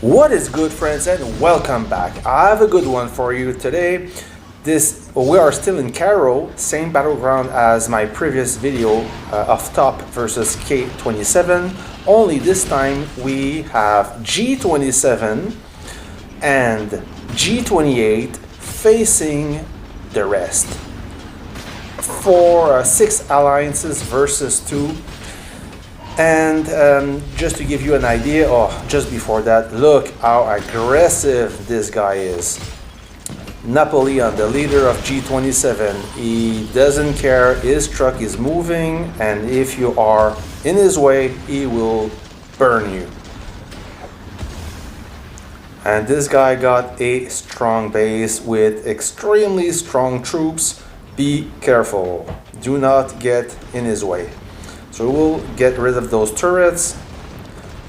What is good, friends, and welcome back. I have a good one for you today. We are still in Caro, same battleground as my previous video of top versus K27. Only this time we have G27 and G28 facing the rest. For 6 alliances versus 2. And just to give you an idea, just before that, look how aggressive this guy is. Napoleon, the leader of G27, he doesn't care, his truck is moving, and if you are in his way, he will burn you. And this guy got a strong base with extremely strong troops. Be careful, do not get in his way. So we'll get rid of those turrets,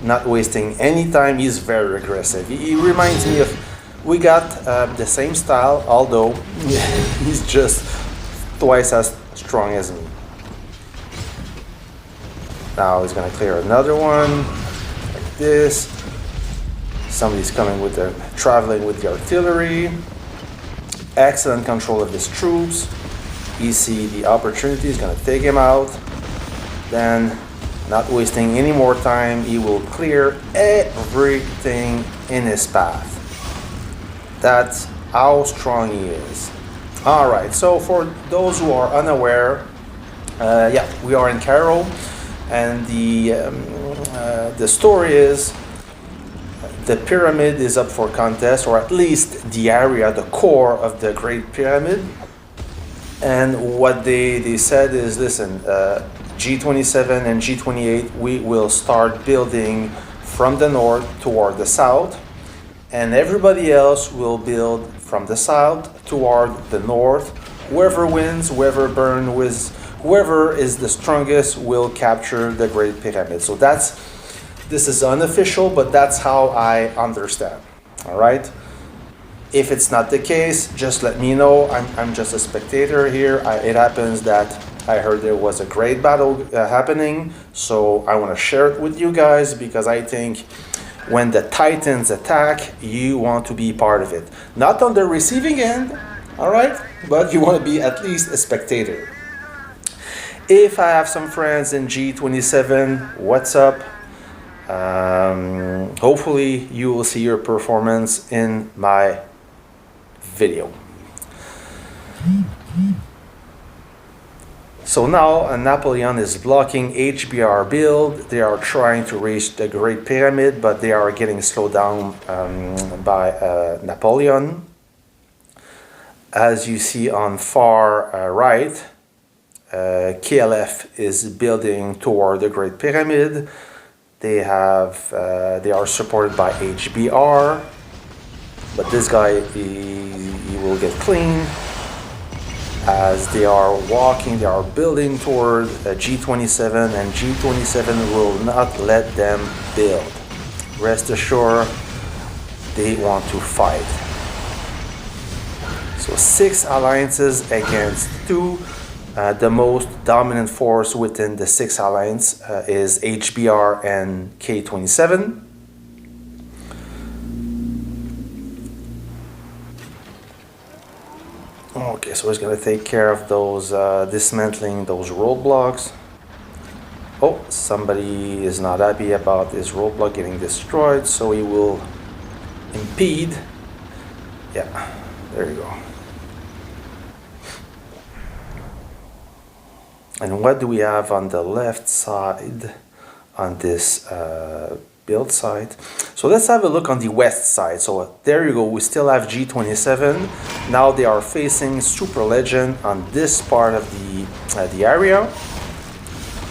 not wasting any time. He's very aggressive. He reminds me of, we got the same style, although he's just twice as strong as me. Now he's gonna clear another one, like this. Somebody's coming with traveling with the artillery. Excellent control of his troops. You see the opportunity, he's gonna take him out. Then, not wasting any more time, he will clear everything in his path. That's how strong he is. Alright, so for those who are unaware, we are in Caro, and the story is the pyramid is up for contest, or at least the area, the core of the Great Pyramid. And what they said is, listen, G27 and G28, we will start building from the north toward the south, and everybody else will build from the south toward the north. Whoever wins, whoever burns, whoever is the strongest will capture the Great Pyramid. So this is unofficial, but that's how I understand. All right. If it's not the case, just let me know. I'm just a spectator here. It happens that I heard there was a great battle happening, so I want to share it with you guys because I think when the Titans attack, you want to be part of it. Not on the receiving end, all right? But you want to be at least a spectator. If I have some friends in G27, what's up? Hopefully you will see your performance in my video. So now Napoleon is blocking HBR build. They are trying to reach the Great Pyramid, but they are getting slowed down by Napoleon. As you see on far right, KLF is building toward the Great Pyramid. They are supported by HBR, but this guy he will get clean. As they are walking, they are building toward G27, and G27 will not let them build. Rest assured, they want to fight. So 6 alliances against 2. The most dominant force within the 6 alliance is HBR and K27. Okay, so he's gonna take care of those, dismantling those roadblocks. Oh, somebody is not happy about this roadblock getting destroyed, so he will impede. Yeah, there you go. And what do we have on the left side on this build site? So let's have a look on the west side. So there you go, we still have G27. Now they are facing Super Legend on this part of the area.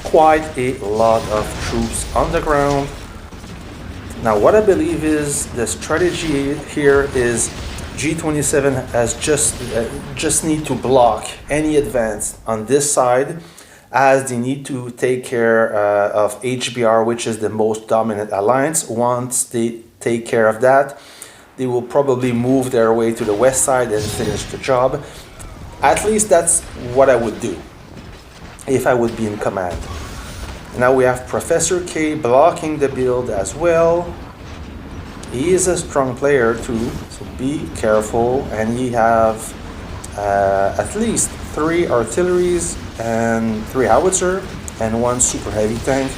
Quite a lot of troops on the ground. Now what I believe is the strategy here is G27 has just need to block any advance on this side, as they need to take care of HBR, which is the most dominant alliance. Once they take care of that, they will probably move their way to the west side and finish the job. At least that's what I would do if I would be in command. Now we have Professor K blocking the build as well. he is a strong player too, so be careful. And he have at least 3 artilleries and 3 howitzer and 1 super heavy tank.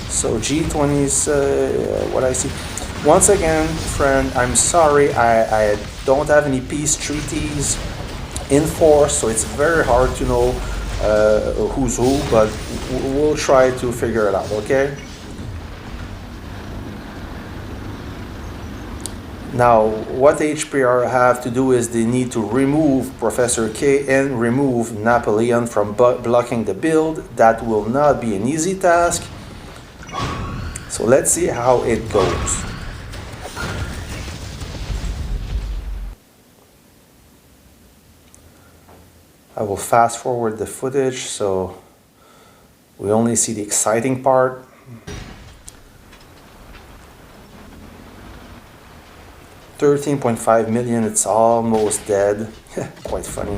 So G20's what I see. Once again, friend, I'm sorry, I don't have any peace treaties in force, so it's very hard to know who's who, but we'll try to figure it out, okay? Now, what HBR have to do is they need to remove Professor K and remove Napoleon from blocking the build. That will not be an easy task. So let's see how it goes. I will fast forward the footage so we only see the exciting part. $13.5 million, it's almost dead. Quite funny.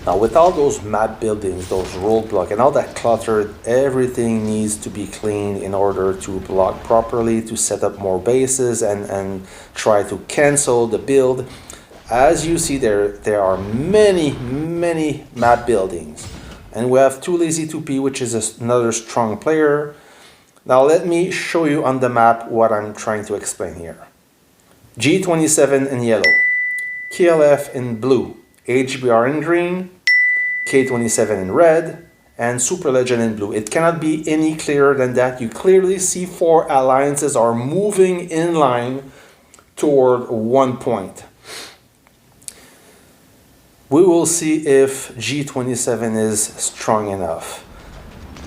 Now with all those map buildings, those roadblocks and all that clutter, everything needs to be cleaned in order to block properly, to set up more bases and try to cancel the build. As you see there are many map buildings. And we have 2 Lazy 2P, which is another strong player. Now let me show you on the map what I'm trying to explain here. G27 in yellow, KLF in blue, HBR in green, K27 in red, and Super Legend in blue. It cannot be any clearer than that. You clearly see 4 alliances are moving in line toward 1 point. We will see if G27 is strong enough.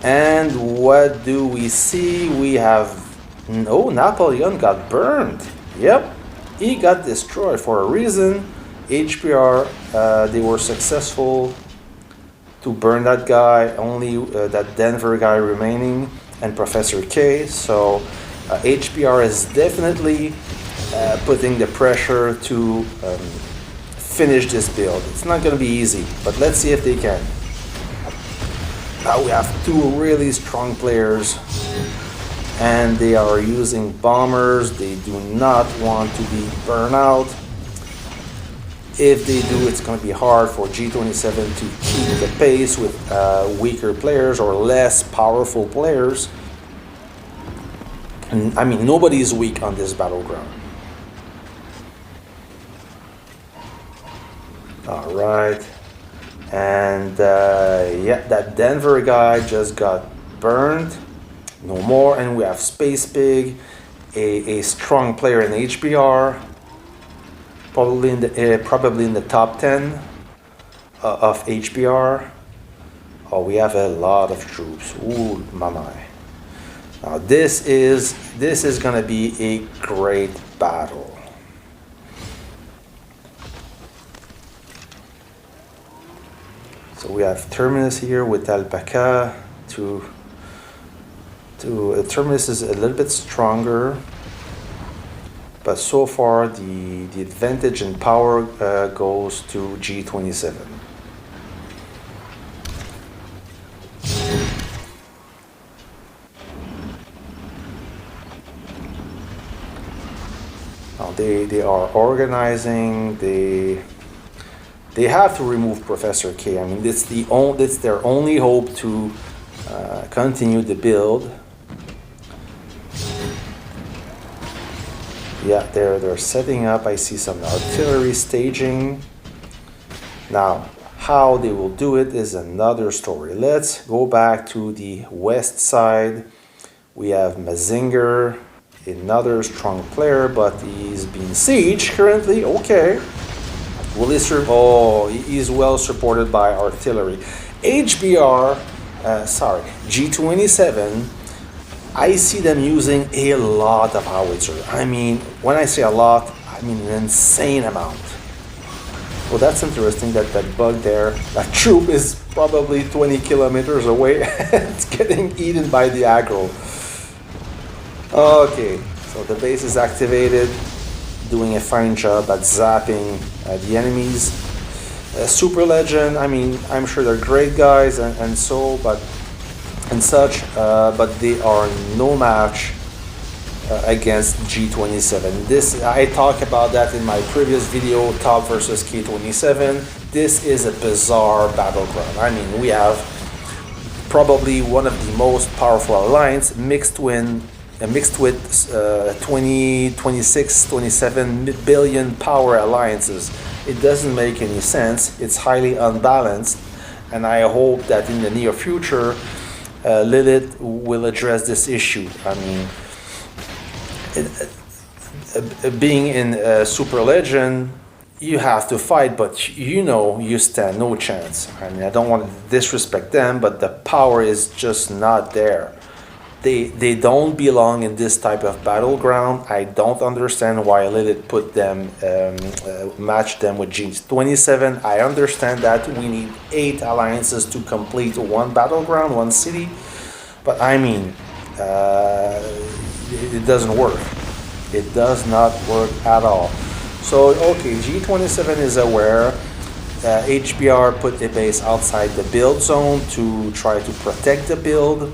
And what do we see? We have, oh, Napoleon got burned. Yep, he got destroyed for a reason. HBR, they were successful to burn that guy, only that Denver guy remaining, and Professor K. So HBR is definitely putting the pressure to finish this build. It's not going to be easy, but let's see if they can. Now we have 2 really strong players, and they are using bombers. They do not want to be burned out. If they do, it's going to be hard for G27 to keep the pace with weaker players or less powerful players. And, I mean, nobody is weak on this battleground. All right. And yeah, that Denver guy just got burned. No more. And we have Space Pig, a strong player in HBR. Probably in the top 10 of HBR. Oh, we have a lot of troops. Ooh, my. Now this is gonna be a great battle. So we have Terminus here with Alpaca. Terminus is a little bit stronger. But so far, the advantage in power goes to G27. Now they are organizing. They have to remove Professor K. I mean, it's their only hope to continue the build. Yeah, they're setting up. I see some artillery staging. Now, how they will do it is another story. Let's go back to the west side. We have Mazinger, another strong player, but he's being sieged currently. Okay. Will he serve? Oh, he's well supported by artillery. G27. I see them using a lot of howitzer. I mean, when I say a lot, I mean an insane amount. Well, that's interesting that bug there, that troop is probably 20 kilometers away. It's getting eaten by the aggro. Okay, So the base is activated, doing a fine job at zapping the enemies. Super Legend, I mean, I'm sure they're great guys and such, but they are no match against G27. This, I talked about that in my previous video, Top versus K27. This is a bizarre battleground. I mean, we have probably one of the most powerful alliance mixed with 20, 26, 27 billion power alliances. It doesn't make any sense. It's highly unbalanced, and I hope that in the near future Lilith will address this issue. I mean, being in Super Legend, you have to fight, but you know you stand no chance. I mean, I don't want to disrespect them, but the power is just not there. They don't belong in this type of battleground. I don't understand why Lilith put them, matched them with G27. I understand that we need 8 alliances to complete one battleground, one city, but I mean, it doesn't work. It does not work at all. So, okay, G27 is aware. HBR put a base outside the build zone to try to protect the build,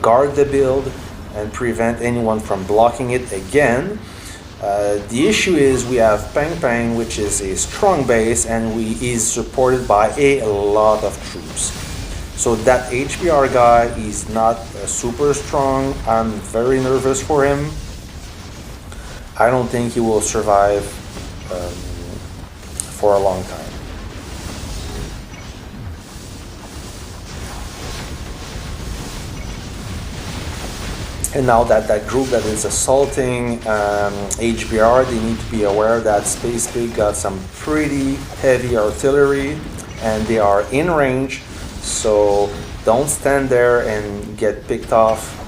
guard the build, and prevent anyone from blocking it again. The issue is we have Pang Pang, which is a strong base, and is supported by a lot of troops. So that HBR guy is not super strong. I'm very nervous for him. I don't think he will survive for a long time. And now that group that is assaulting HBR, they need to be aware that Space Pig got some pretty heavy artillery and they are in range, so don't stand there and get picked off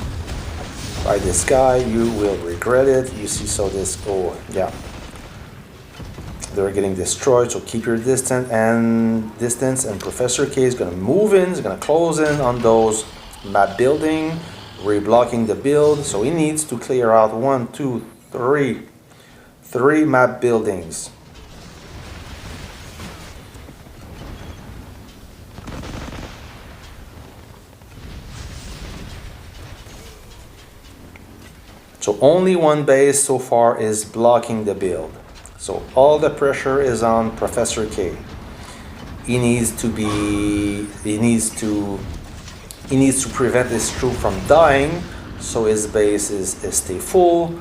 by this guy. You will regret it. You see, so this, oh yeah, they're getting destroyed, so keep your distance, and Professor K is gonna move in, is gonna close in on those map building, reblocking the build. So he needs to clear out 1, 2, 3 map buildings. So only one base so far is blocking the build. So all the pressure is on Professor K. He needs to prevent his troop from dying, so his base is stay full.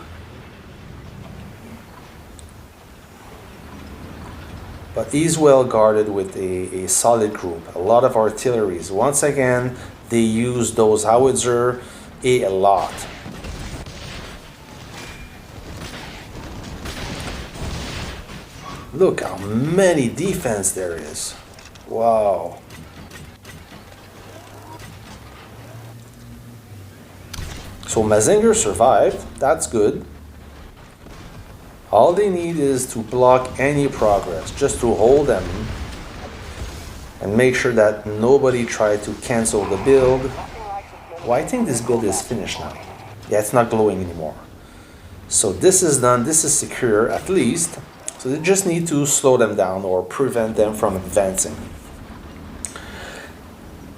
But he's well guarded with a solid group, a lot of artilleries. Once again, they use those howitzer a lot. Look how many defense there is. Wow. So Mazinger survived. That's good. All they need is to block any progress, just to hold them and make sure that nobody tried to cancel the build. Well, I think this build is finished now. Yeah, it's not glowing anymore. So this is done. This is secure, at least. So they just need to slow them down or prevent them from advancing.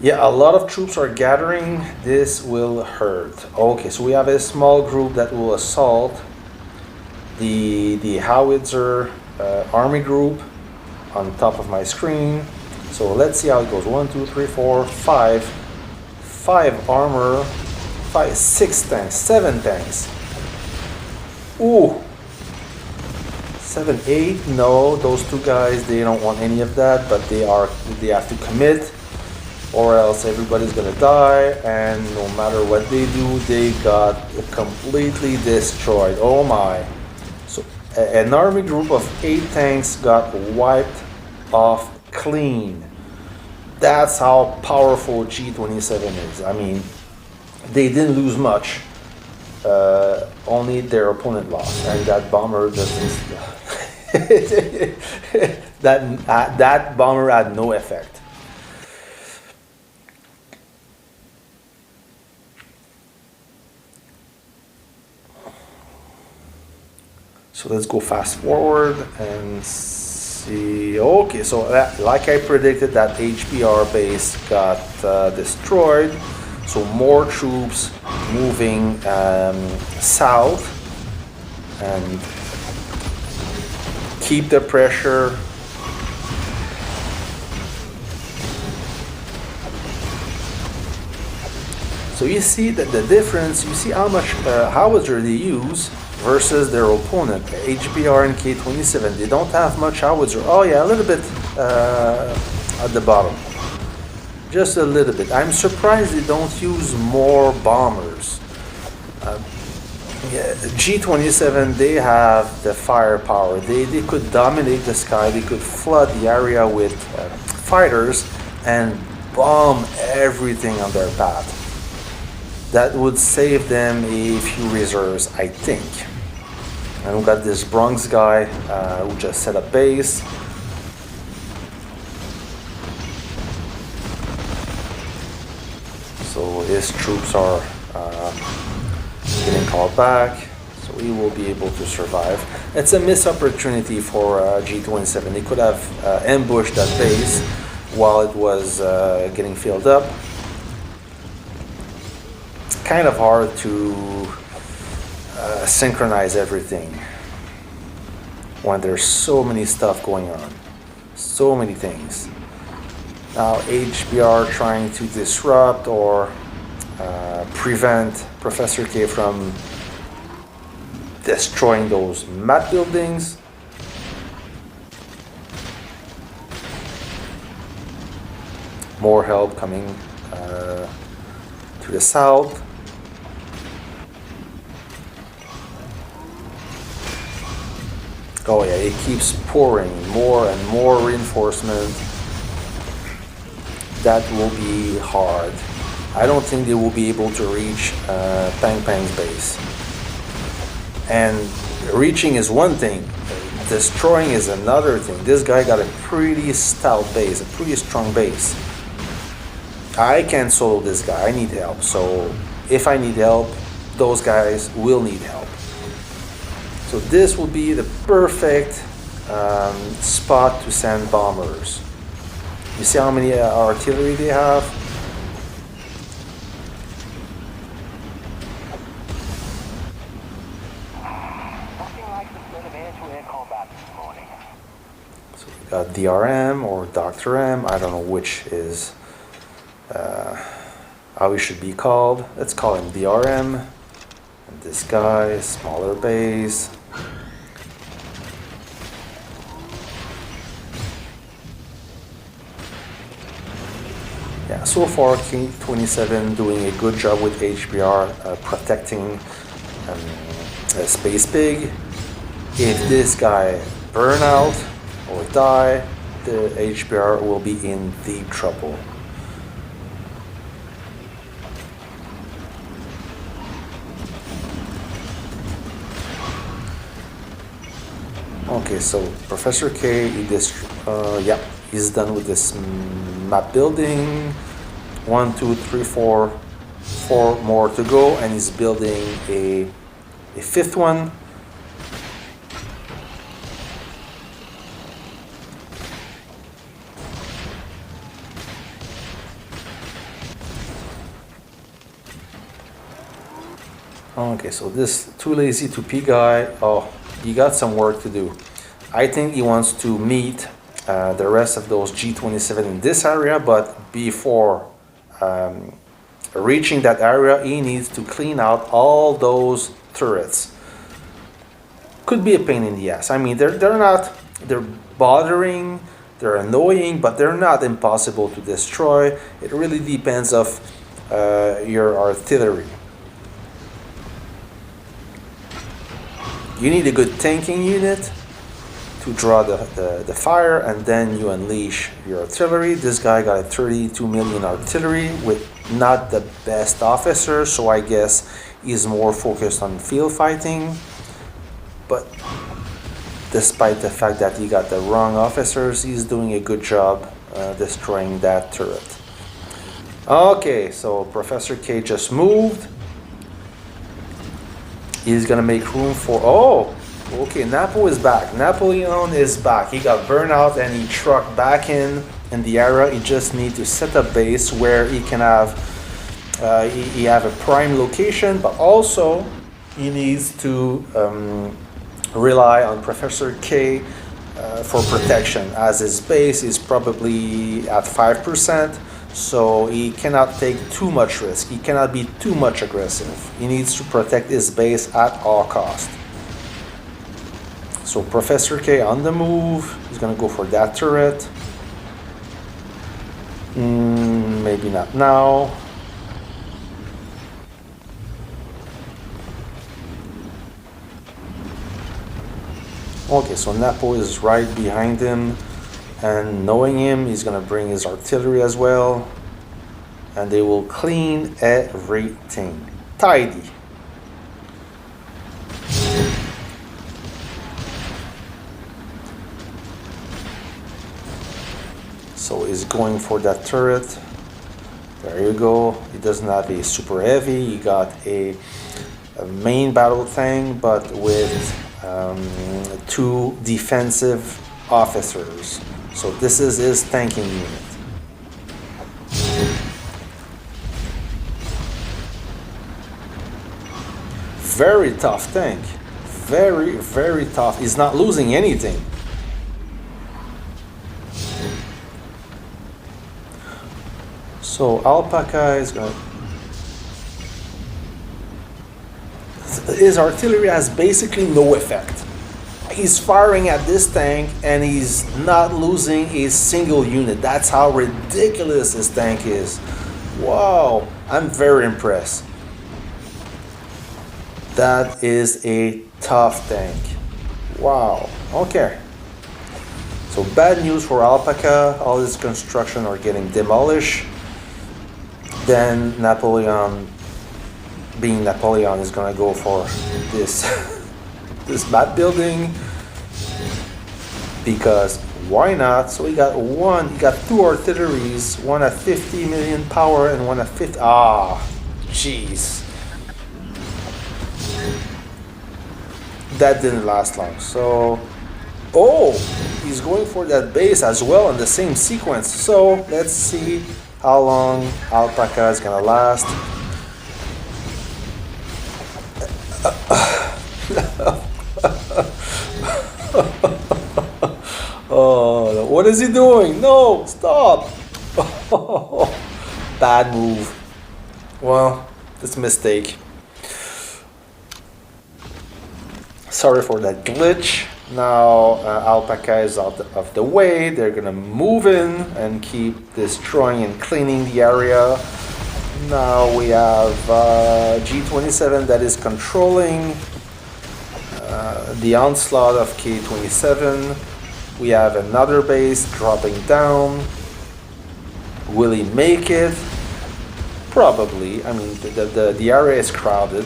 Yeah, a lot of troops are gathering. This will hurt. Okay, so we have a small group that will assault the howitzer army group on top of my screen. So let's see how it goes. 1, 2, 3, 4, 5. 5 armor. 5, 6 tanks. 7 tanks. Ooh. 7, 8, no, those two guys, they don't want any of that, but they have to commit, or else everybody's gonna die, and no matter what they do, they got completely destroyed. Oh my. So an army group of 8 tanks got wiped off clean. That's how powerful G27 is. I mean, they didn't lose much. Only their opponent lost, and that bomber doesn't. that bomber had no effect. So let's go fast forward and see. Okay, so like I predicted, that HBR base got destroyed. So more troops moving south and keep the pressure. So you see that the difference, you see how much howitzer they use versus their opponent, HBR and K27. They don't have much howitzer. Oh yeah, a little bit at the bottom. Just a little bit. I'm surprised they don't use more bombers. Yeah, G27, they have the firepower. They could dominate the sky. They could flood the area with fighters and bomb everything on their path. That would save them a few reserves, I think. And we got this Bronx guy who just set up base. So his troops are getting called back, so he will be able to survive. It's a missed opportunity for G27. They could have ambushed that base while it was getting filled up. Kind of hard to synchronize everything when there's so many stuff going on, so many things. Now HBR trying to disrupt or prevent Professor K from destroying those map buildings. More help coming to the south. Oh yeah, it keeps pouring more and more reinforcement. That will be hard. I don't think they will be able to reach Pang Pang's base. And reaching is one thing, destroying is another thing. This guy got a pretty stout base, a pretty strong base. I can't solo this guy, I need help. So if I need help, those guys will need help. So this will be the perfect spot to send bombers. You see how many artillery they have? So we got DRM or Dr. M. I don't know which is how he should be called. Let's call him DRM. And this guy, smaller base. Yeah, so far K27 doing a good job with HBR protecting Space Pig. If this guy burn out or die, the HBR will be in deep trouble. Okay, so Professor K, yeah, he's done with this map building. 1, 2, 3, 4 more to go, and he's building a fifth one. Okay, so this too lazy to P guy, oh, he got some work to do. I think he wants to meet the rest of those G27 in this area, but before reaching that area, he needs to clean out all those turrets. Could be a pain in the ass. I mean, they're bothering, they're annoying, but they're not impossible to destroy. It really depends of your artillery. You need a good tanking unit to draw the fire, and then you unleash your artillery. This guy got a 32 million artillery with not the best officer, so I guess he's more focused on field fighting. But despite the fact that he got the wrong officers, he's doing a good job destroying that turret. Okay, so Professor K just moved. He's gonna make room for, oh, Okay, Napo is back. Napoleon is back. He got burned out and he trucked back in the area. He just needs to set up base where he can have he have a prime location, but also he needs to rely on Professor K for protection, as his base is probably at 5%, so he cannot take too much risk. He cannot be too much aggressive. He needs to protect his base at all cost. So Professor K on the move. He's gonna go for that turret. Maybe not now. Okay, so Napo is right behind him, and knowing him, he's gonna bring his artillery as well, and they will clean everything. Tidy. So he's going for that turret. There you go. He doesn't have a super heavy. He got a main battle tank, but with 2 defensive officers. So this is his tanking unit. Very tough tank. Very, very tough. He's not losing anything. So Alpaca is going. His artillery has basically no effect. He's firing at this tank and he's not losing a single unit. That's how ridiculous this tank is. Wow, I'm very impressed. That is a tough tank. Wow, okay. So bad news for Alpaca. All his construction are getting demolished. Then Napoleon, being Napoleon, is gonna go for this this map building, because why not? So he got 2 artilleries, one at 50 million power and one at 50. Jeez, that didn't last long. So he's going for that base as well in the same sequence. So let's see how long Alpaca is gonna last. Oh, what is he doing? No, stop. Bad move. Well, it's a mistake. Sorry for that glitch. Now Alpaca is out of the way. They're gonna move in and keep destroying and cleaning the area. Now we have G27 that is controlling the onslaught of K27. We have another base dropping down. Will he make it? Probably. I mean, the area is crowded.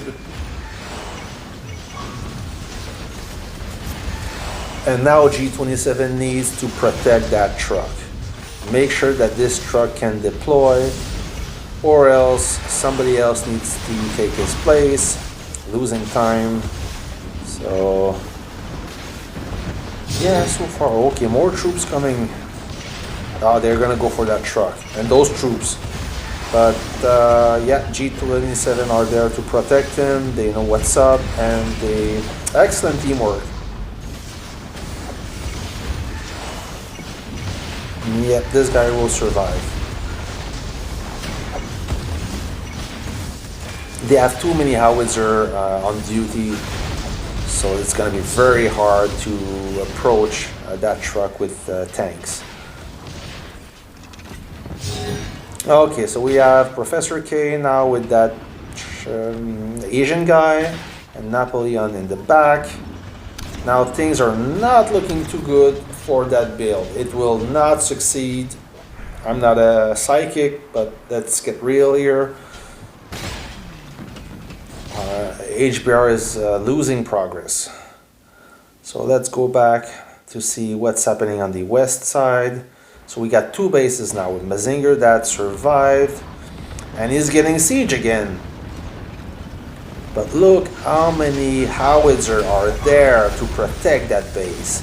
And now G27 needs to protect that truck. Make sure that this truck can deploy, or else somebody else needs to take his place, losing time. So yeah, so far okay. More troops coming. They're gonna go for that truck and those troops. But yeah, G27 are there to protect him. They know what's up, and they excellent teamwork. Yep, this guy will survive. They have too many howitzer on duty, so it's going to be very hard to approach that truck with tanks. Okay, so we have Professor K now with that Asian guy and Napoleon in the back. Now things are not looking too good for that build. It will not succeed. I'm not a psychic, but let's get real here. HBR is losing progress. So let's go back to see what's happening on the west side. So we got 2 bases now with Mazinger that survived, and he's getting siege again. But look how many howitzers are there to protect that base.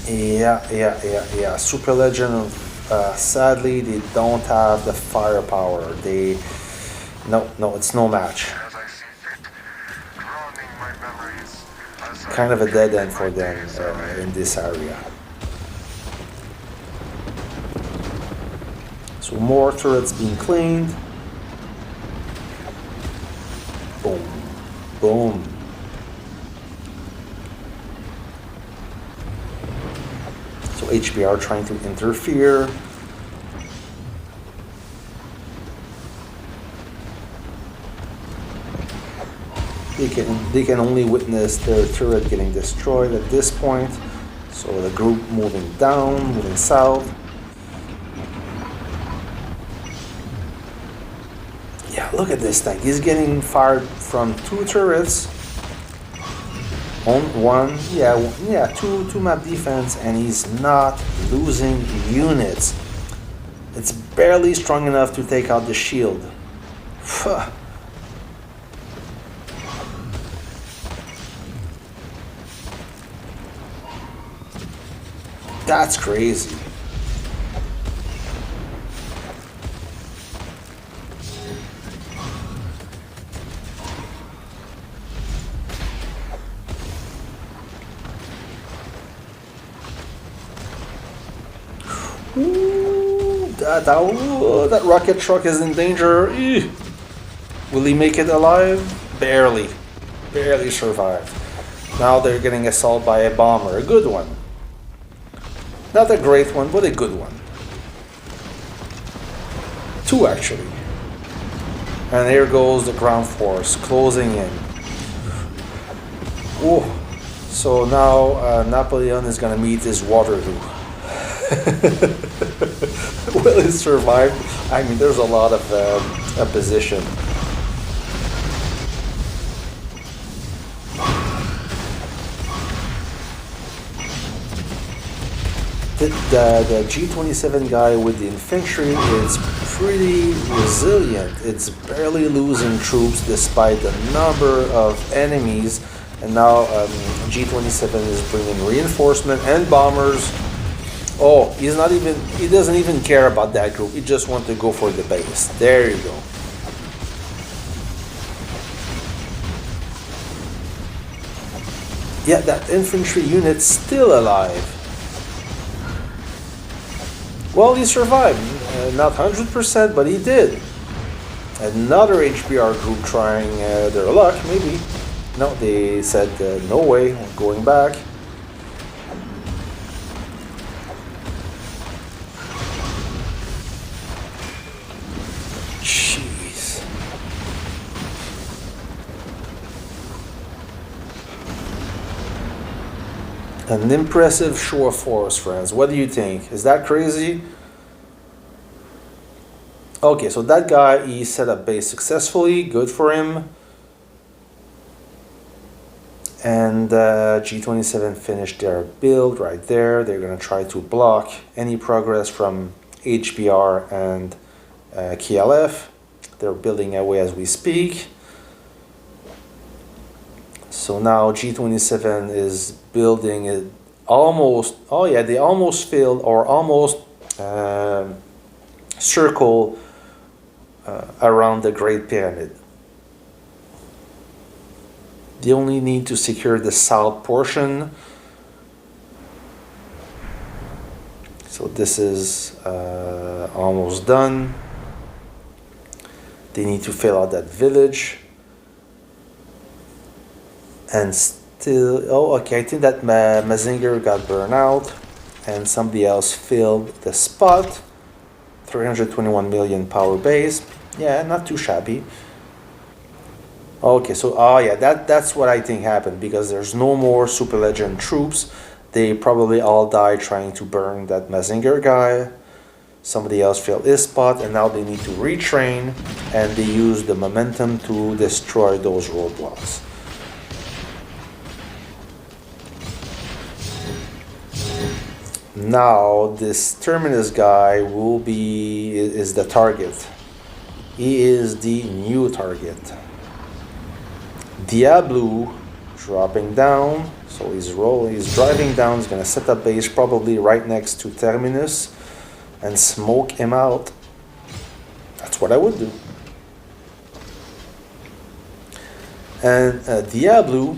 Yeah. Super Legend, sadly, they don't have the firepower. No, it's no match. Kind of a dead end for them in this area. So more turrets being cleaned. Boom. So HBR trying to interfere. They can only witness their turret getting destroyed at this point. So the group moving down, moving south. Yeah, look at this thing. He's getting fired from 2 turrets. On one, two map defense, and he's not losing units. It's barely strong enough to take out the shield. That's crazy. Ooh, that rocket truck is in danger. Ew. Will he make it alive? Barely survived. Now they're getting assaulted by a bomber, a good one. Not a great one, but a good one. 2 actually. And here goes the ground force closing in. Oh, so now Napoleon is gonna meet his Waterloo. Will he survive? I mean, there's a lot of opposition. The G27 guy with the infantry is pretty resilient. It's barely losing troops despite the number of enemies. And now G27 is bringing reinforcement and bombers. Oh, he doesn't even care about that group. He just wants to go for the base. There you go. Yeah, that infantry unit's still alive. Well, he survived. Not 100%, but he did. Another HBR group trying their luck, maybe. No, they said no way, we're going back. Jeez. An impressive show of force, friends. What do you think? Is that crazy? Okay, so that guy, he set up base successfully. Good for him. And G27 finished their build right there. They're going to try to block any progress from HBR and KLF. They're building away as we speak. So now G27 is building it almost, oh yeah, they almost filled or almost circle around the Great Pyramid. They only need to secure the south portion. So this is almost done. They need to fill out that village. And still, oh, okay, I think that Mazinger got burned out and somebody else filled the spot. 321 million power base. Yeah, not too shabby. Okay, so, oh yeah, that's what I think happened because there's no more Super Legend troops. They probably all died trying to burn that Mazinger guy. Somebody else filled his spot and now they need to retrain and they use the momentum to destroy those roadblocks. Now this Terminus guy is the target. He is the new target. Diablo dropping down. So he's driving down. He's gonna set up base probably right next to Terminus and smoke him out. That's what I would do. And Diablo,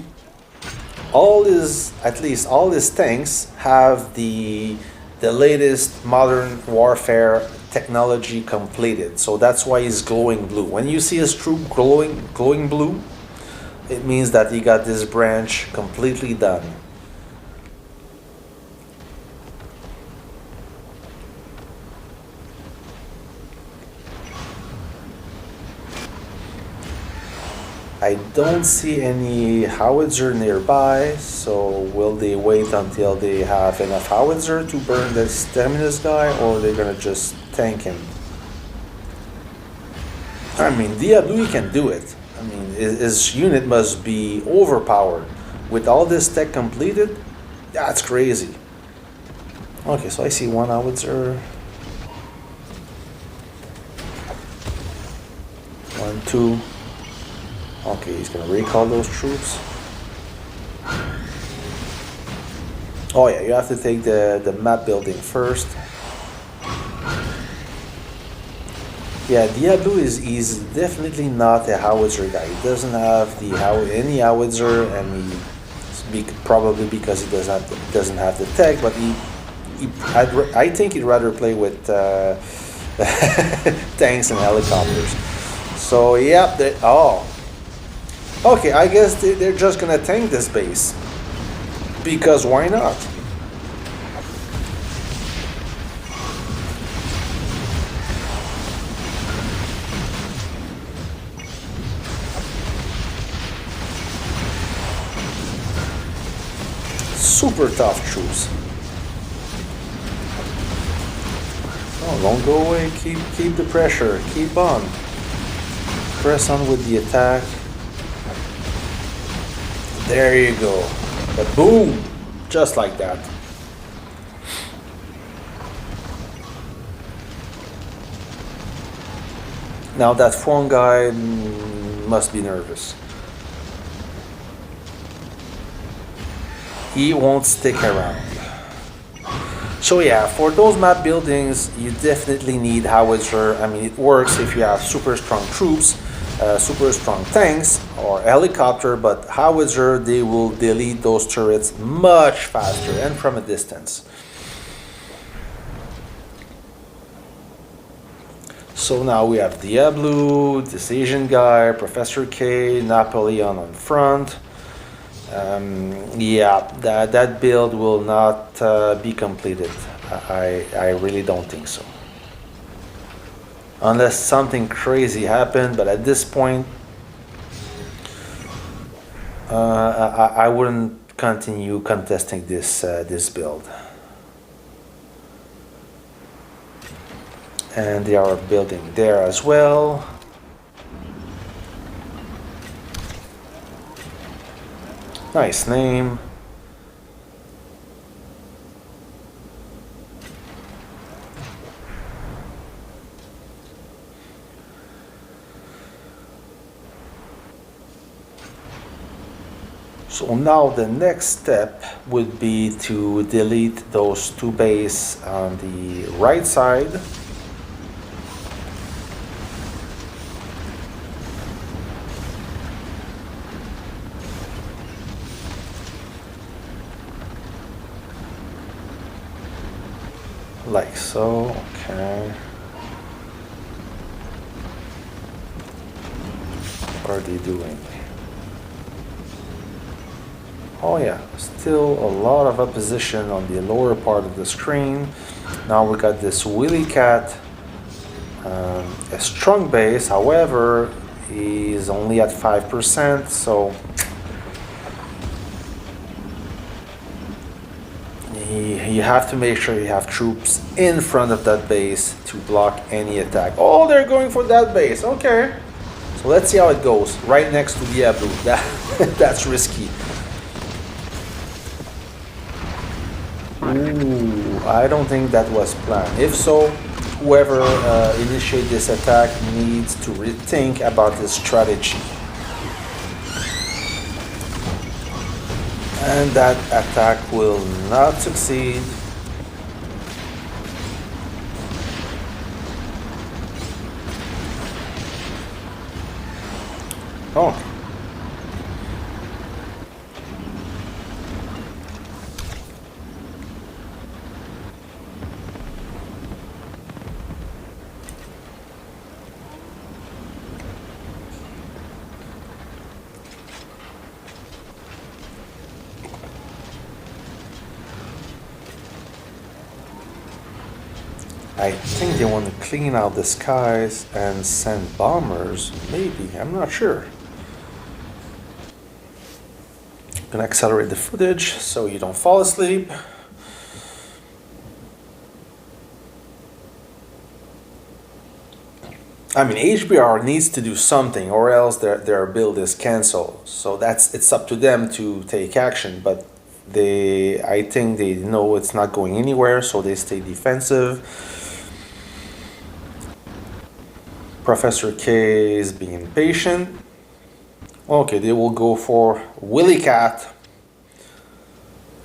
at least all his tanks have the latest modern warfare technology completed. So that's why he's glowing blue. When you see his troop glowing blue, it means that he got this branch completely done. I don't see any howitzer nearby, so will they wait until they have enough howitzer to burn this Terminus guy, or they're gonna just tank him? I mean, Diablo can do it. I mean, his unit must be overpowered. With all this tech completed, that's crazy. Okay, so I see one howitzer. 1, 2. Okay, he's gonna recall those troops. Oh yeah, you have to take the map building first. Yeah, Diablo he's definitely not a howitzer guy. He doesn't have any howitzer, and probably because he doesn't have the tech. But I think he'd rather play with tanks and helicopters. So yeah, okay, I guess they're just gonna tank this base. Because why not? Super tough troops. Oh, don't go away. Keep the pressure. Keep on. Press on with the attack. There you go. But boom! Just like that. Now that phone guy must be nervous. He won't stick around. So yeah, for those map buildings, you definitely need howitzer. I mean, it works if you have super strong troops, super strong tanks, or helicopter, but howitzer, they will delete those turrets much faster and from a distance. So now we have Diablo, this Asian guy, Professor K, Napoleon on front. Yeah, that build will not be completed. I really don't think so. Unless something crazy happened, but at this point, I wouldn't continue contesting this build. And they are building there as well. Nice name. So now the next step would be to delete those two bays on the right side. Like so, okay. What are they doing? Oh yeah, still a lot of opposition on the lower part of the screen. Now we got this Willy Cat, a strong base, however, he's only at 5%, so you have to make sure you have troops in front of that base to block any attack. Oh, they're going for that base, okay. So let's see how it goes, right next to Diablo. That's risky. Ooh, I don't think that was planned. If so, whoever initiate this attack needs to rethink about this strategy. And that attack will not succeed. Oh. I think they want to clean out the skies and send bombers, maybe, I'm not sure. Gonna accelerate the footage so you don't fall asleep. I mean, HBR needs to do something or else their build is canceled. So it's up to them to take action, but I think they know it's not going anywhere, so they stay defensive. Professor K is being patient. Okay, they will go for Willy Cat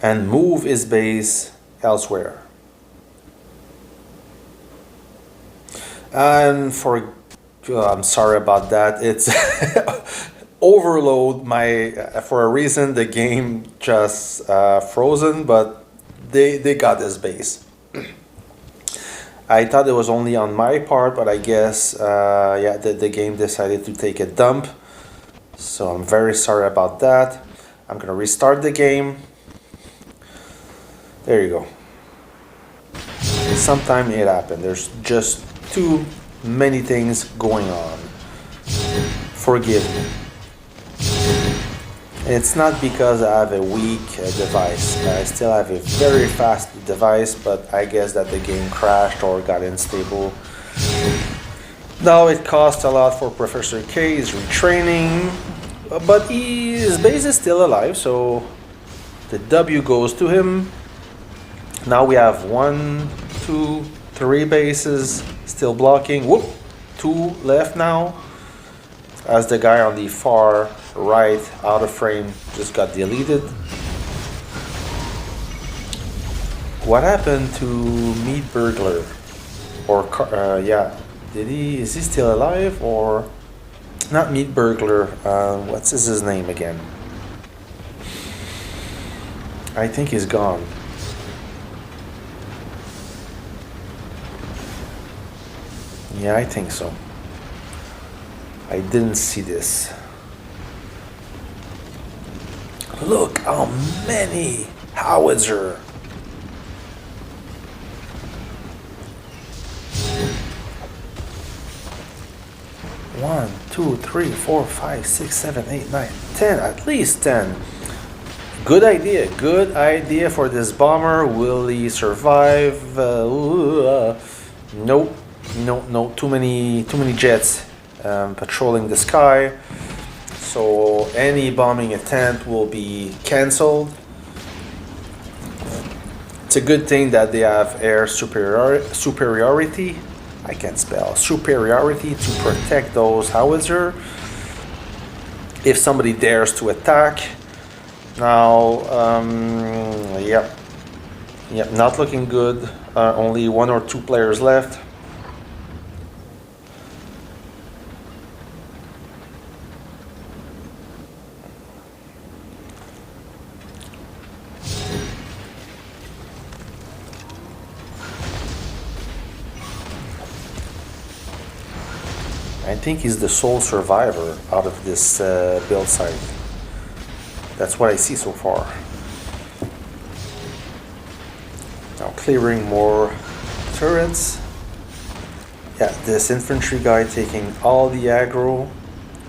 and move his base elsewhere. And I'm sorry about that. It's overload. For a reason the game just frozen, but they got this base. I thought it was only on my part, but I guess yeah, the game decided to take a dump. So I'm very sorry about that. I'm gonna restart the game. There you go. Sometimes it happens. There's just too many things going on. Forgive me. It's not because I have a weak device. I still have a very fast device, but I guess that the game crashed or got unstable. Now it cost a lot for Professor K. He's retraining, but his base is still alive, so the W goes to him. Now we have 1, 2, 3 bases still blocking. Whoop! 2 left now, as the guy on the far right out of frame just got deleted. What happened to Meat Burglar? Or yeah, is he still alive? Or not Meat Burglar? What's his name again? I think he's gone. Yeah, I think so. I didn't see this. Look how many howitzer. One, 2, 3, 4, 5, 6, 7, 8, 9, 10, at least 10. Good idea for this bomber. Will he survive? Nope. No, too many jets patrolling the sky. So any bombing attempt will be cancelled. It's a good thing that they have air superiority. I can't spell. Superiority to protect those howitzer if somebody dares to attack. Now, yep, not looking good. Only 1 or 2 players left. I think he's the sole survivor out of this build site. That's what I see so far. Now clearing more turrets. Yeah, this infantry guy taking all the aggro.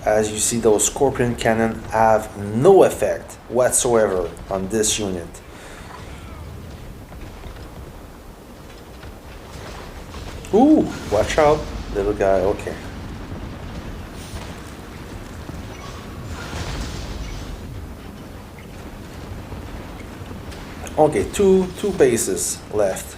As you see, those scorpion cannon have no effect whatsoever on this unit. Ooh, watch out, little guy, okay. Okay, two bases left.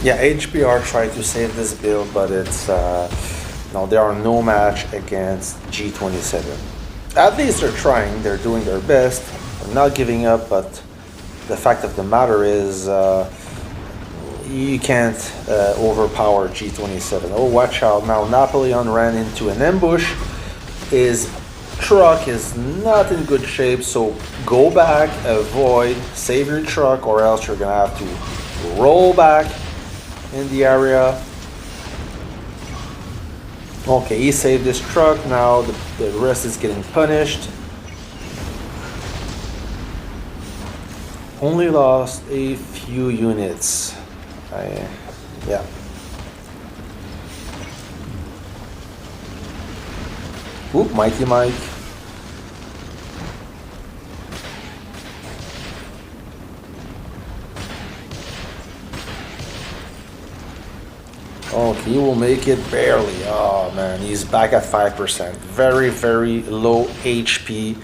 Yeah, HBR tried to save this build, but it's no, they are no match against G27. At least they're trying, they're doing their best, they're not giving up, but the fact of the matter is you can't overpower G27. Oh, watch out, now Napoleon ran into an ambush. His truck is not in good shape, so go back, avoid, save your truck, or else you're gonna have to roll back in the area. Okay, he saved his truck, now the rest is getting punished. Only lost a few units. Yeah. Oop, Mighty Mike. Okay, he will make it barely. Oh man, he's back at 5%. Very, very low HP.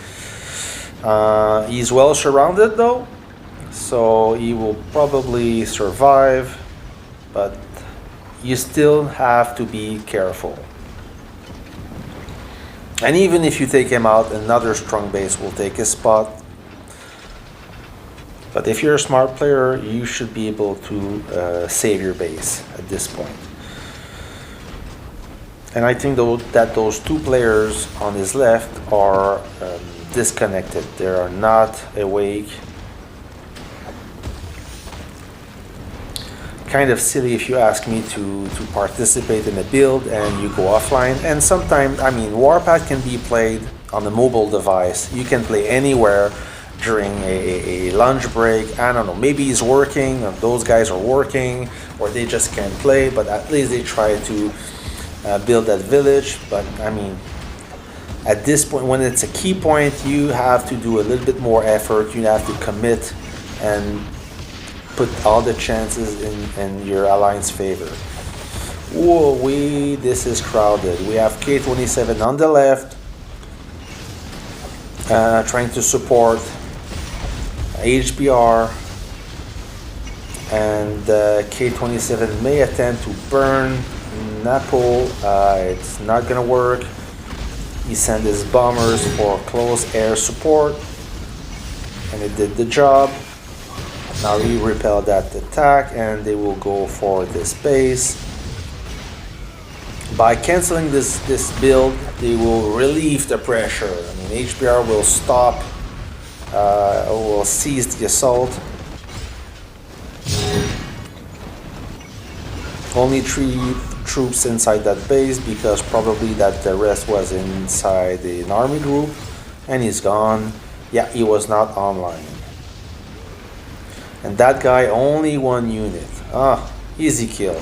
He's well surrounded though, so he will probably survive, but you still have to be careful. And even if you take him out, another strong base will take his spot. But if you're a smart player, you should be able to save your base at this point. And I think that those two players on his left are disconnected. They are not awake. Kind of silly if you ask me to participate in a build and you go offline. And sometimes, I mean, Warpath can be played on a mobile device. You can play anywhere during a lunch break. I don't know, maybe he's working, or those guys are working, or they just can't play, but at least they try to build that village. But I mean, at this point, when it's a key point, you have to do a little bit more effort. You have to commit and put all the chances in your alliance favor. Whoa, this is crowded. We have K27 on the left, trying to support HBR, and K27 may attempt to burn Napo. It's not gonna work. He sent his bombers for close air support, and it did the job. Now he repelled that attack, and they will go for this base. By canceling this build, they will relieve the pressure. I mean, HBR will stop, will cease the assault. Only 3 troops inside that base, because probably that the rest was inside an army group, and he's gone. Yeah, he was not online. And that guy, only 1 unit. Ah, easy kill.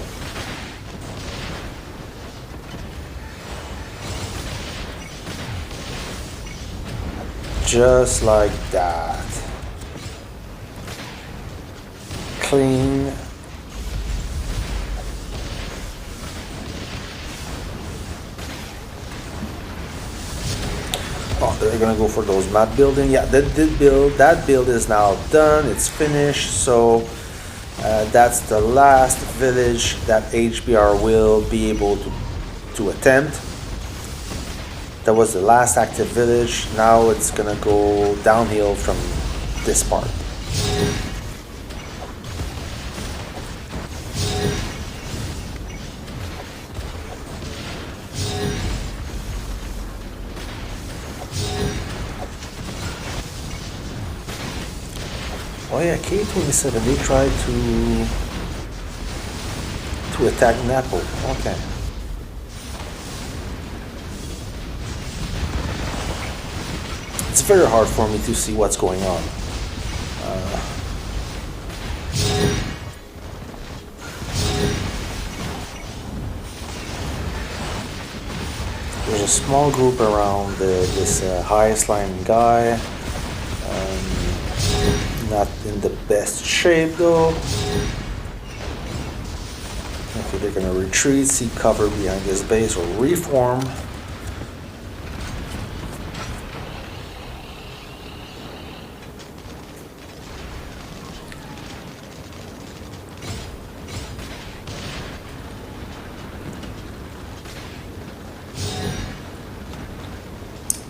Just like that. Clean. Oh, they're gonna go for those map building. Yeah, that build is now done. It's finished. So that's the last village that HBR will be able to attempt. That was the last active village. Now it's gonna go downhill from this part. Oh yeah, K27, they tried to attack Napo. Okay. It's very hard for me to see what's going on. There's a small group around this highest line guy. Not in the best shape though. Okay, they're gonna retreat, seek cover behind this base, or reform.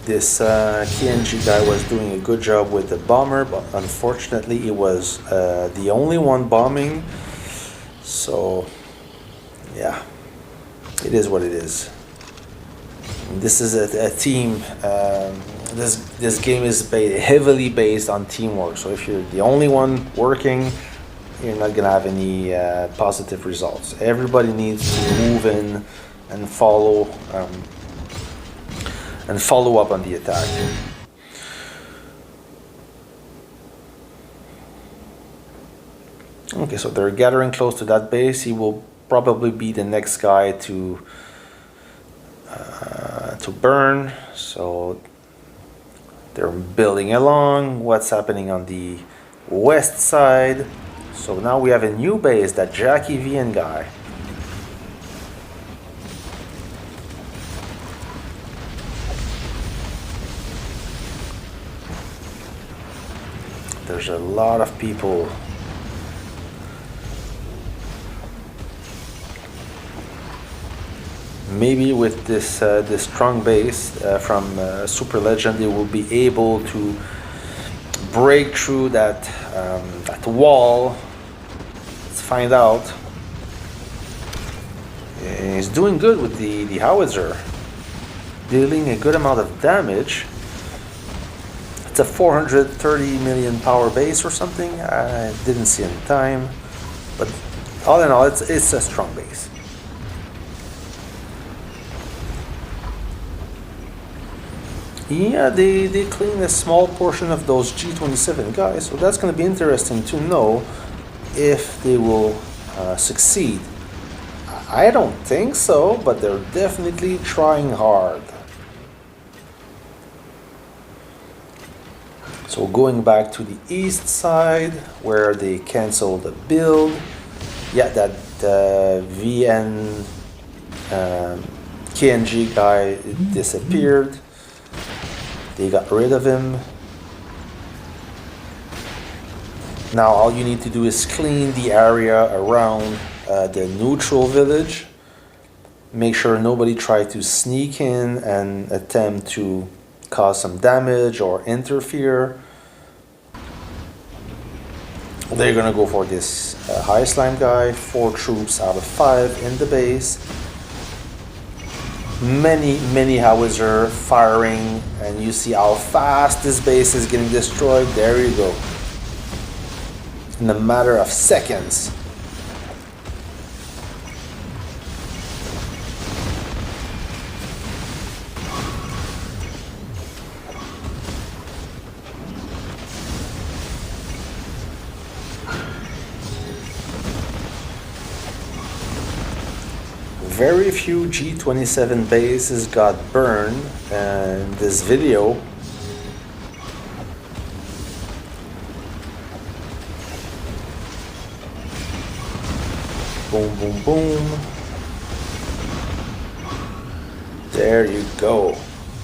This KNG guy was doing a good job with the bomber, but unfortunately he was the only one bombing. So yeah, it is what it is. This is a team. This game is heavily based on teamwork. So if you're the only one working, you're not gonna have any positive results. Everybody needs to move in and follow up on the attack. Okay, so they're gathering close to that base. He will probably be the next guy to burn. So they're building along. What's happening on the west side? So now we have a new base, that Jackie Vian guy. There's a lot of people. Maybe with this strong base from Super Legend, they will be able to break through that wall. Let's find out. He's doing good with the howitzer, dealing a good amount of damage. It's a 430 million power base or something. I didn't see any time, but all in all, it's a strong base. Yeah, they clean a small portion of those G27 guys, so that's going to be interesting to know if they will succeed. I don't think so, but they're definitely trying hard. So going back to the east side, where they canceled the build. Yeah, that VN KNG guy disappeared. They got rid of him. Now all you need to do is clean the area around the neutral village. Make sure nobody tries to sneak in and attempt to cause some damage or interfere. They're gonna go for this high slime guy. 4 troops out of 5 in the base. Many howitzer firing, and you see how fast this base is getting destroyed. There you go. In a matter of seconds. Very few G27 bases got burned in this video. Boom, boom, boom. There you go.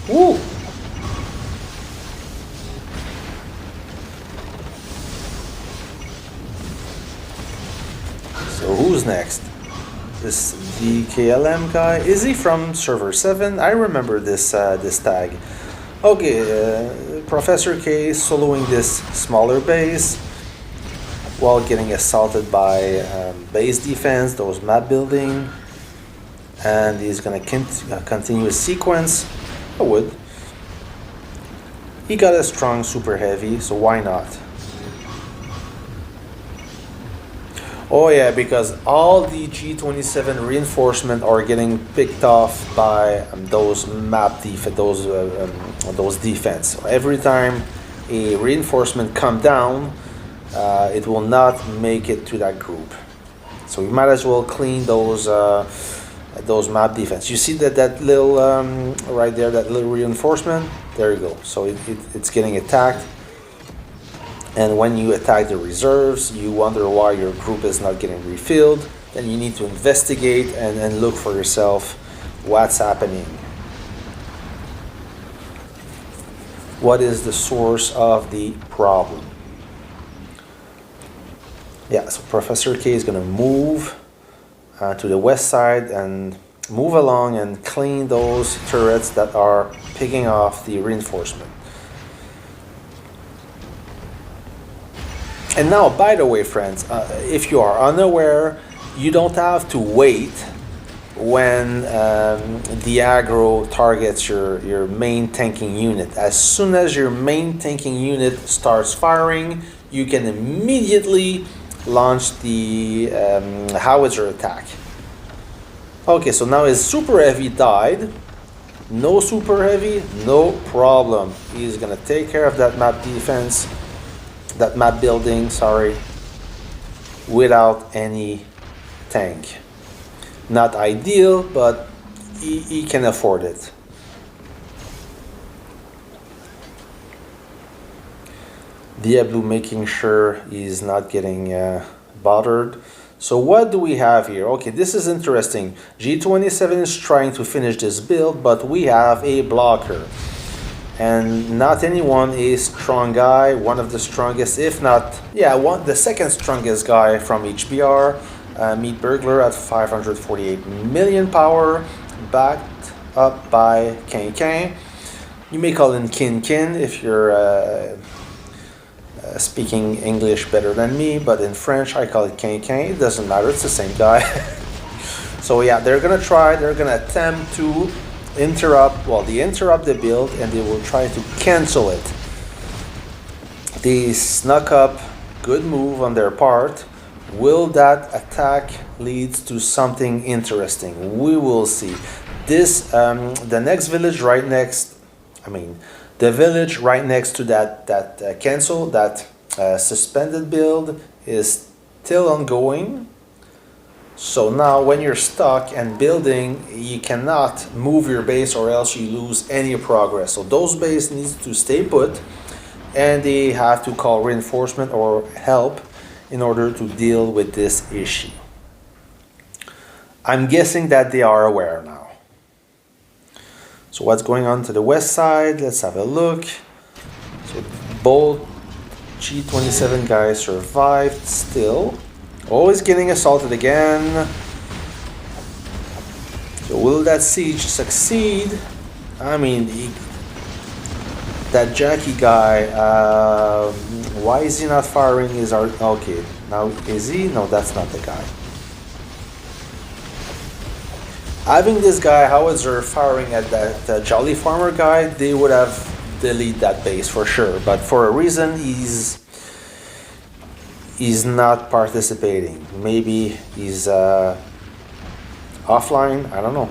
Woo! So who's next? This DKLM guy, is he from server 7? I remember this this tag. Okay, Professor K soloing this smaller base while getting assaulted by base defense, those map building, and he's gonna continue his sequence. I would. He got a strong super heavy, so why not? Oh yeah, because all the G27 reinforcement are getting picked off by those those defense. So every time a reinforcement come down, it will not make it to that group. So you might as well clean those map defense. You see that little right there, that little reinforcement. There you go. So it's getting attacked. And when you attack the reserves, you wonder why your group is not getting refilled. Then you need to investigate and look for yourself what's happening. What is the source of the problem? Yeah, so Professor K is going to move to the west side and move along and clean those turrets that are picking off the reinforcement. And now, by the way, friends, if you are unaware, you don't have to wait when the aggro targets your main tanking unit. As soon as your main tanking unit starts firing, you can immediately launch the howitzer attack. Okay, so now his super heavy died. No super heavy, no problem. He's gonna take care of that map defense, that map building, sorry, without any tank. Not ideal, but he can afford it. Diablo making sure he's not getting bothered. So what do we have here? Okay, this is interesting. G27 is trying to finish this build, but we have a blocker. And not anyone, a strong guy, one of the strongest, if not, yeah, the second strongest guy from HBR. Meat Burglar at 548 million power, backed up by Kin. You may call him Kin if you're speaking English better than me, but in French I call it Kin. It doesn't matter, it's the same guy. So yeah, they're gonna attempt to interrupt the build, and they will try to cancel it. They snuck up, good move on their part. Will that attack lead to something interesting? We will see. This, the next village right next, the village right next to that cancel, that suspended build is still ongoing. So now when you're stuck and building, you cannot move your base or else you lose any progress. So those bases need to stay put, and they have to call reinforcement or help in order to deal with this issue. I'm guessing that they are aware now. So what's going on to the west side? Let's have a look. So both G27 guys survived still. Always getting assaulted again. So will that siege succeed? That Jackie guy, why is he not firing his art? Okay, now is he? No, that's not the guy. Having this guy, howitzer, firing at that Jolly Farmer guy, they would have deleted that base for sure. But for a reason, he's not participating. Maybe he's offline, I don't know.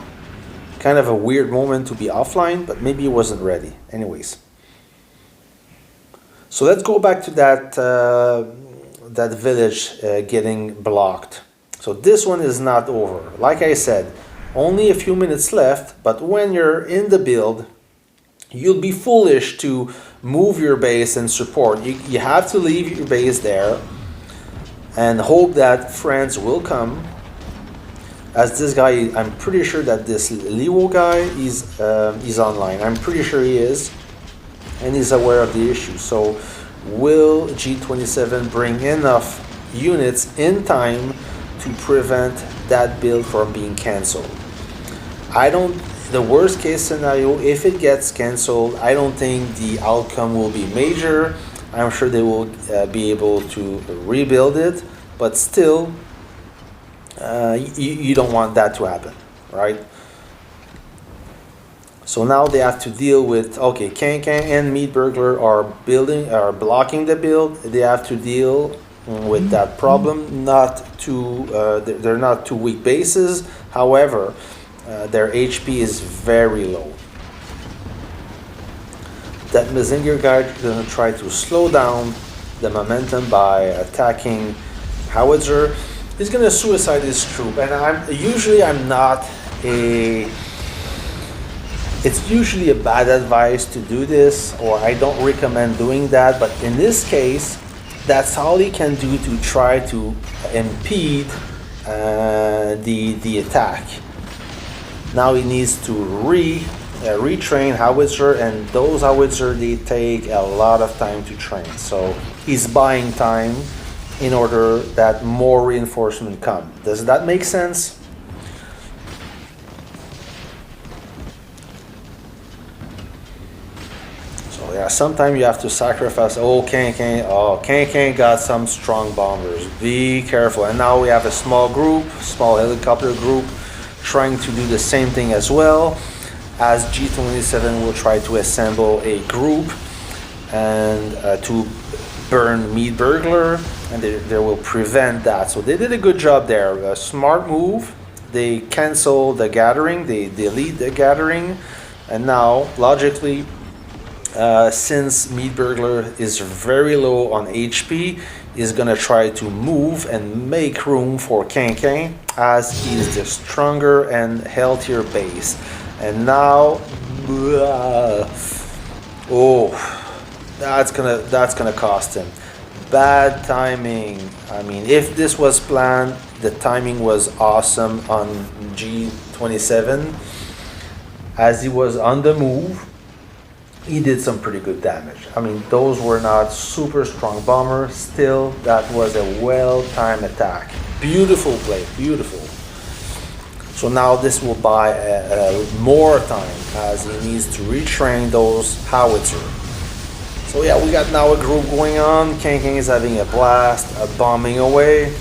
Kind of a weird moment to be offline, but maybe he wasn't ready. Anyways. So let's go back to that village getting blocked. So this one is not over. Like I said, only a few minutes left, but when you're in the build, you'll be foolish to move your base and support. You have to leave your base there and hope that friends will come. As this guy, I'm pretty sure that this Liwo guy is online. I'm pretty sure he is. And he's aware of the issue. So will G27 bring enough units in time to prevent that build from being canceled? The worst case scenario, if it gets canceled, I don't think the outcome will be major. I'm sure they will be able to rebuild it, but still, you don't want that to happen, right? So now they have to deal with, okay, Kin and Meat Burglar are blocking the build. They have to deal with that problem. They're not two weak bases. However, their HP is very low. That Mazinger guy is going to try to slow down the momentum by attacking howitzer. He's going to suicide his troop, and it's usually a bad advice to do this, or I don't recommend doing that, but in this case, that's all he can do to try to impede the attack. Now he needs to retrain howitzer, and those howitzer, they take a lot of time to train. So he's buying time in order that more reinforcement come. Does that make sense? So yeah, sometimes you have to sacrifice. Oh, Can got some strong bombers. Be careful. And now we have a small group, small helicopter group, trying to do the same thing as well. As G27 will try to assemble a group and to burn Meat Burglar, and they will prevent that. So they did a good job there. A smart move. They cancel the gathering. They delete the gathering, and now logically. Since Meat Burglar is very low on HP, is gonna try to move and make room for Can as he's the stronger and healthier base. And now, that's gonna cost him. Bad timing. I mean, if this was planned, the timing was awesome on G27, as he was on the move. He did some pretty good damage. I mean, those were not super strong bombers. Still, that was a well-timed attack. Beautiful play, beautiful. So now this will buy more time as he needs to retrain those howitzer. So yeah, we got now a group going on. Can is having a blast, bombing away.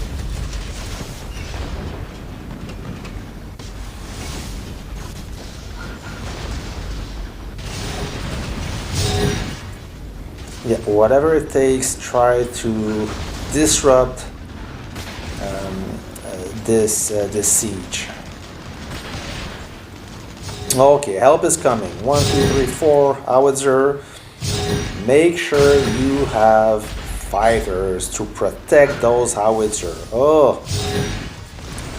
Yeah, whatever it takes, try to disrupt this siege. Okay, help is coming. 1, 2, 3, 4, howitzer. Make sure you have fighters to protect those howitzer. Oh,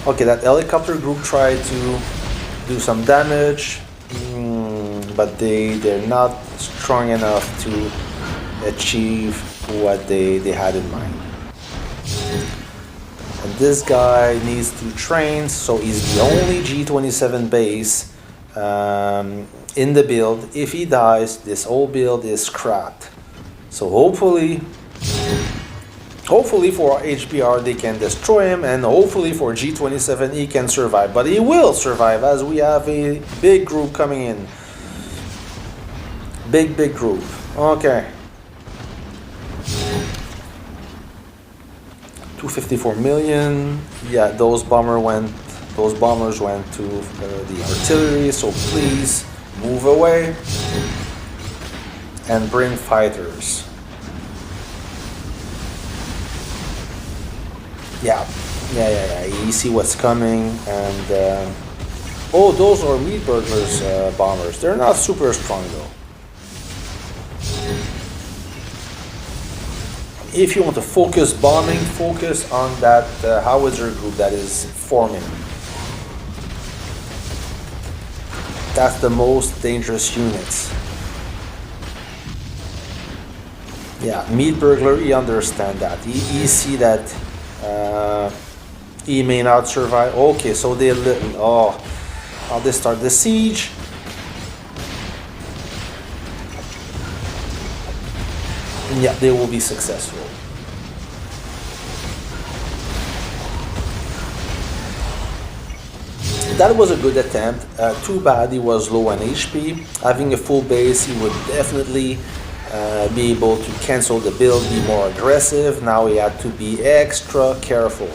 okay, that helicopter group tried to do some damage, but they're not strong enough to achieve what they had in mind. And this guy needs to train, so he's the only G27 base in the build. If he dies, this whole build is scrapped. So hopefully for HBR they can destroy him, and hopefully for G27 he can survive. But he will survive as we have a big group coming in. Big group. Okay. 254 million. Yeah, those bombers went to the artillery, so please move away and bring fighters. Yeah. You see what's coming, and oh, those are Meat Burglars bombers. They're not super strong though. If you want to focus bombing, focus on that howitzer group that is forming. That's the most dangerous units. Yeah, Meat Burglar, he understand that. He see that he may not survive. Okay, so they start the siege. Yeah, they will be successful. That was a good attempt. Too bad he was low on HP. Having a full base, he would definitely be able to cancel the build, be more aggressive. Now he had to be extra careful.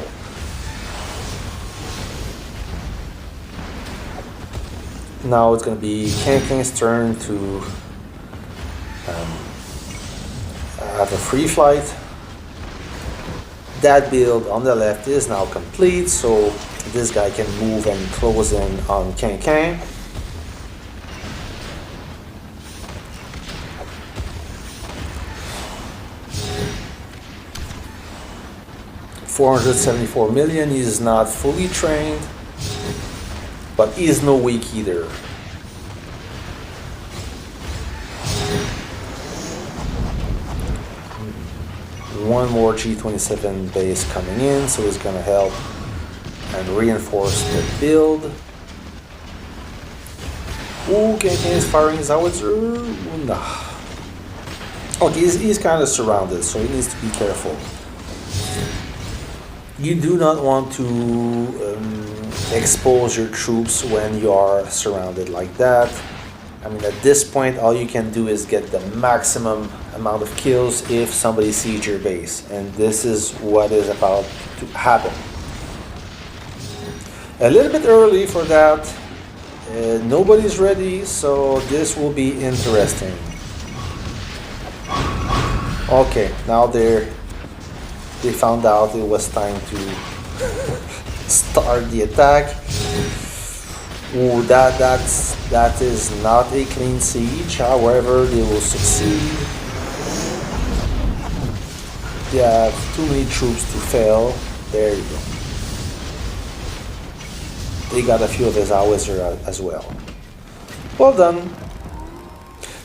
Now it's going to be King's turn to have a free flight. That build on the left is now complete, so this guy can move and close in on King. 474 million. He's not fully trained, but he's no weak either. One more G27 base coming in, so it's going to help and reinforce the build. Ooh, King is firing his howitzer. Nah. Okay, he's kind of surrounded, so he needs to be careful. You do not want to expose your troops when you are surrounded like that. I mean, at this point, all you can do is get the maximum amount of kills if somebody sees your base. And this is what is about to happen. A little bit early for that. Nobody's ready, so this will be interesting. Okay, now they found out it was time to start the attack. Ooh, that is not a clean siege. However, they will succeed. They have too many troops to fail. There you go. They got a few of his Howitzer as well. Well done.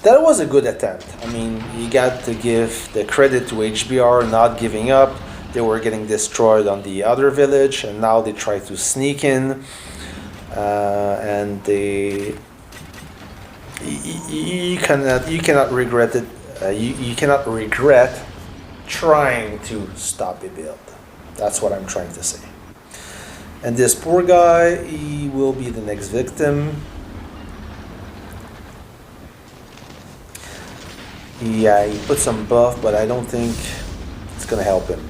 That was a good attempt. I mean, you got to give the credit to HBR not giving up. They were getting destroyed on the other village, and now they try to sneak in. And you cannot regret it. You cannot regret trying to stop a build. That's what I'm trying to say. And this poor guy, he will be the next victim. Yeah, he put some buff, but I don't think it's gonna help him.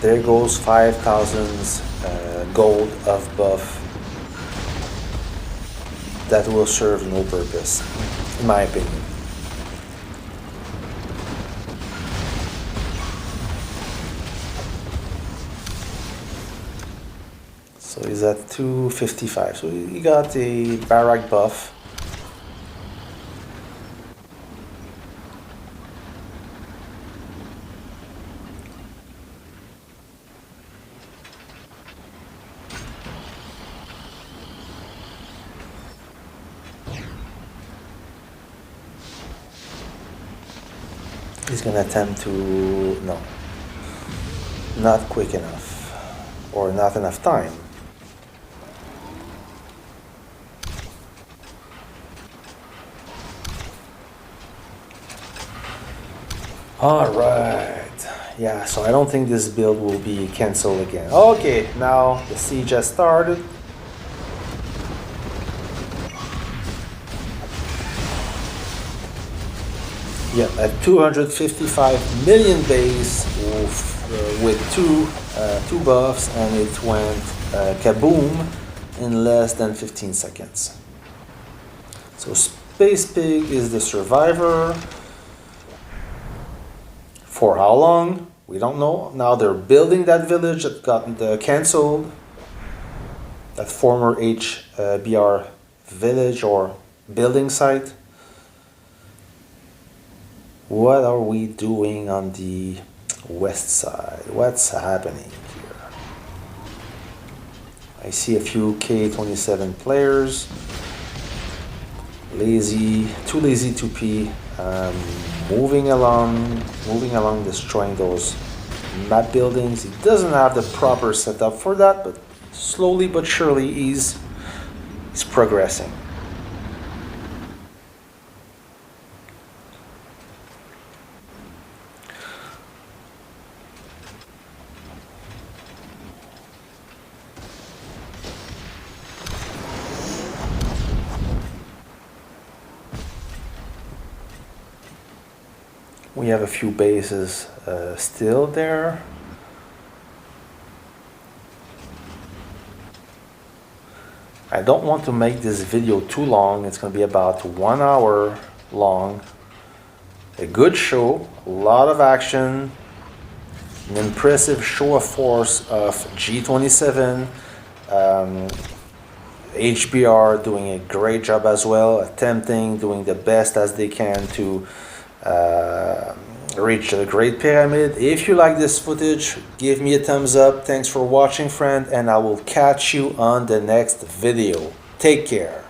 There goes 5,000 gold of buff. That will serve no purpose, in my opinion. So he's at 255. So he got a barrack buff. He's gonna attempt to, no, not quick enough, or not enough time. All right, yeah, so I don't think this build will be cancelled again. Okay, now the siege has started. Yeah, at 255 million base with two buffs, and it went kaboom in less than 15 seconds. So Space Pig is the survivor. For how long? We don't know. Now they're building that village that got cancelled. That former HBR village or building site. What are we doing on the west side? What's happening here? I see a few K27 players. Too lazy to pee. Moving along, destroying those map buildings. He doesn't have the proper setup for that, but slowly but surely he's progressing. We have a few bases still there. I don't want to make this video too long. It's going to be about 1 hour long. A good show, a lot of action, an impressive show of force of G27. HBR doing a great job as well, doing the best as they can to reach the Great Pyramid. If you like this footage, give me a thumbs up. Thanks for watching, friend, and I will catch you on the next video. Take care.